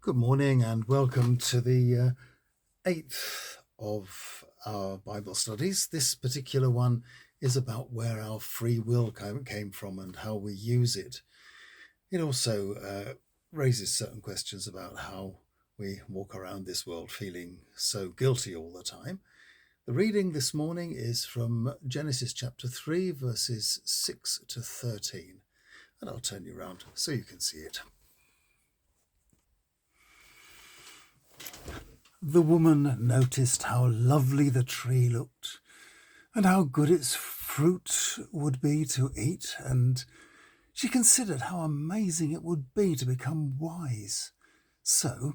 Good morning and welcome to the eighth of our Bible studies. This particular one is about where our free will came from and how we use it. It also raises certain questions about how we walk around this world feeling so guilty all the time. The reading this morning is from Genesis chapter 3, verses 6 to 13. And I'll turn you around so you can see it. The woman noticed how lovely the tree looked and how good its fruit would be to eat, and she considered how amazing it would be to become wise. So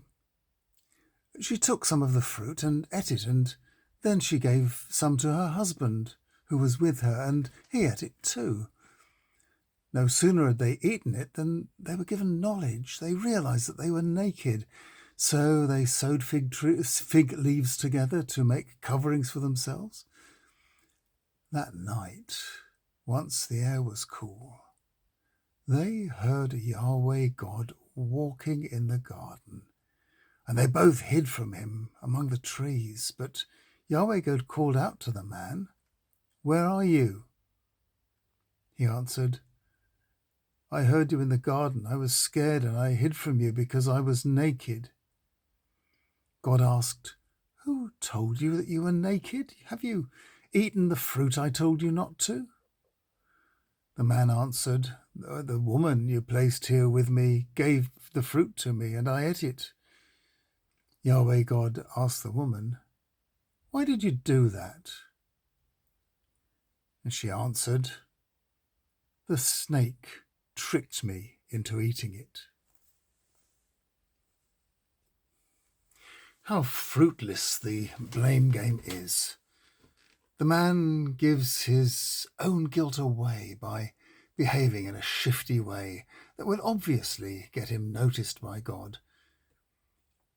she took some of the fruit and ate it, and then she gave some to her husband, who was with her, and he ate it too. No sooner had they eaten it than they were given knowledge. They realized that they were naked. So they sewed fig leaves together to make coverings for themselves. That night, once the air was cool, they heard Yahweh God walking in the garden, and they both hid from him among the trees. But Yahweh God called out to the man, "Where are you?" He answered, "I heard you in the garden. I was scared and I hid from you because I was naked." God asked, "Who told you that you were naked? Have you eaten the fruit I told you not to?" The man answered, "The woman you placed here with me gave the fruit to me, and I ate it." Yahweh God asked the woman, "Why did you do that?" And she answered, "The snake tricked me into eating it." How fruitless the blame game is. The man gives his own guilt away by behaving in a shifty way that will obviously get him noticed by God.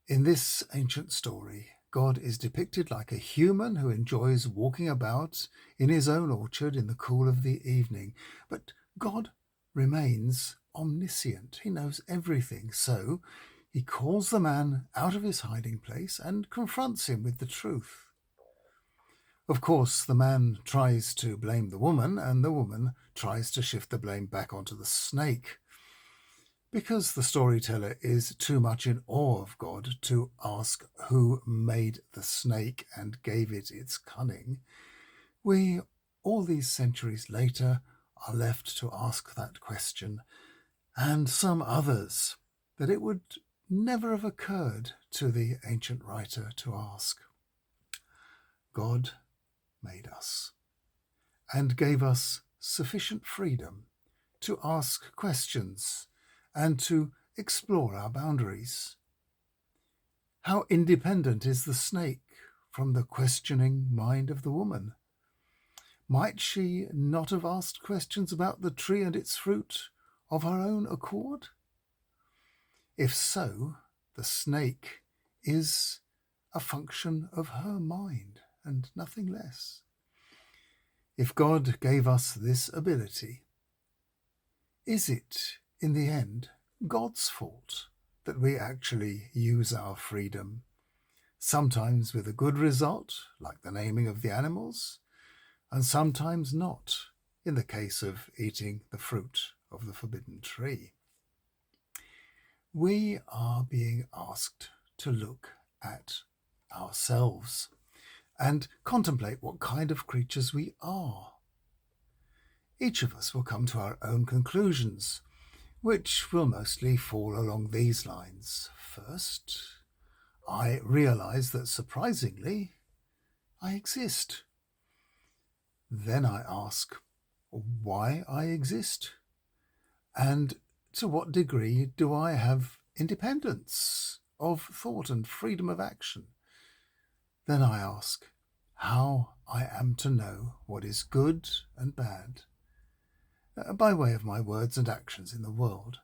In this ancient story, God is depicted like a human who enjoys walking about in his own orchard in the cool of the evening. But God remains omniscient. He knows everything. So he calls the man out of his hiding place and confronts him with the truth. Of course, the man tries to blame the woman, and the woman tries to shift the blame back onto the snake. Because the storyteller is too much in awe of God to ask who made the snake and gave it its cunning, we, all these centuries later, are left to ask that question, and some others that it would never have occurred to the ancient writer to ask. God made us and gave us sufficient freedom to ask questions and to explore our boundaries. How independent is the snake from the questioning mind of the woman? Might she not have asked questions about the tree and its fruit of her own accord? If so, the snake is a function of her mind and nothing less. If God gave us this ability, is it, in the end, God's fault that we actually use our freedom, sometimes with a good result, like the naming of the animals, and sometimes not, in the case of eating the fruit of the forbidden tree? We are being asked to look at ourselves and contemplate what kind of creatures we are. Each of us will come to our own conclusions, which will mostly fall along these lines. First, I realize that surprisingly, I exist. Then I ask why I exist, and to what degree do I have independence of thought and freedom of action? Then I ask how I am to know what is good and bad, by way of my words and actions in the world.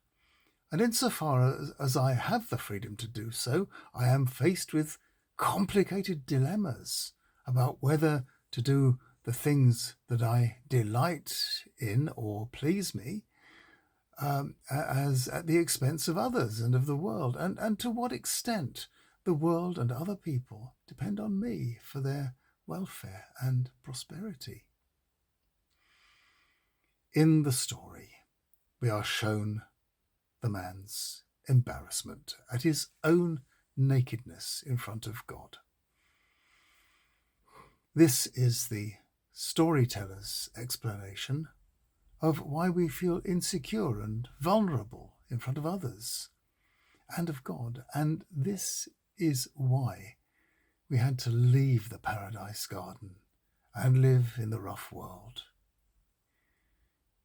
And insofar as I have the freedom to do so, I am faced with complicated dilemmas about whether to do the things that I delight in or please me, as at the expense of others and of the world, and to what extent the world and other people depend on me for their welfare and prosperity. In the story, we are shown the man's embarrassment at his own nakedness in front of God. This is the storyteller's explanation of why we feel insecure and vulnerable in front of others and of God. And this is why we had to leave the paradise garden and live in the rough world,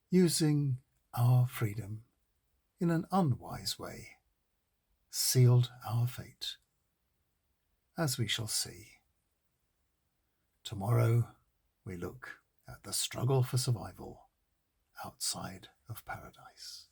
using our freedom in an unwise way, sealed our fate, as we shall see. Tomorrow we look at the struggle for survival outside of paradise.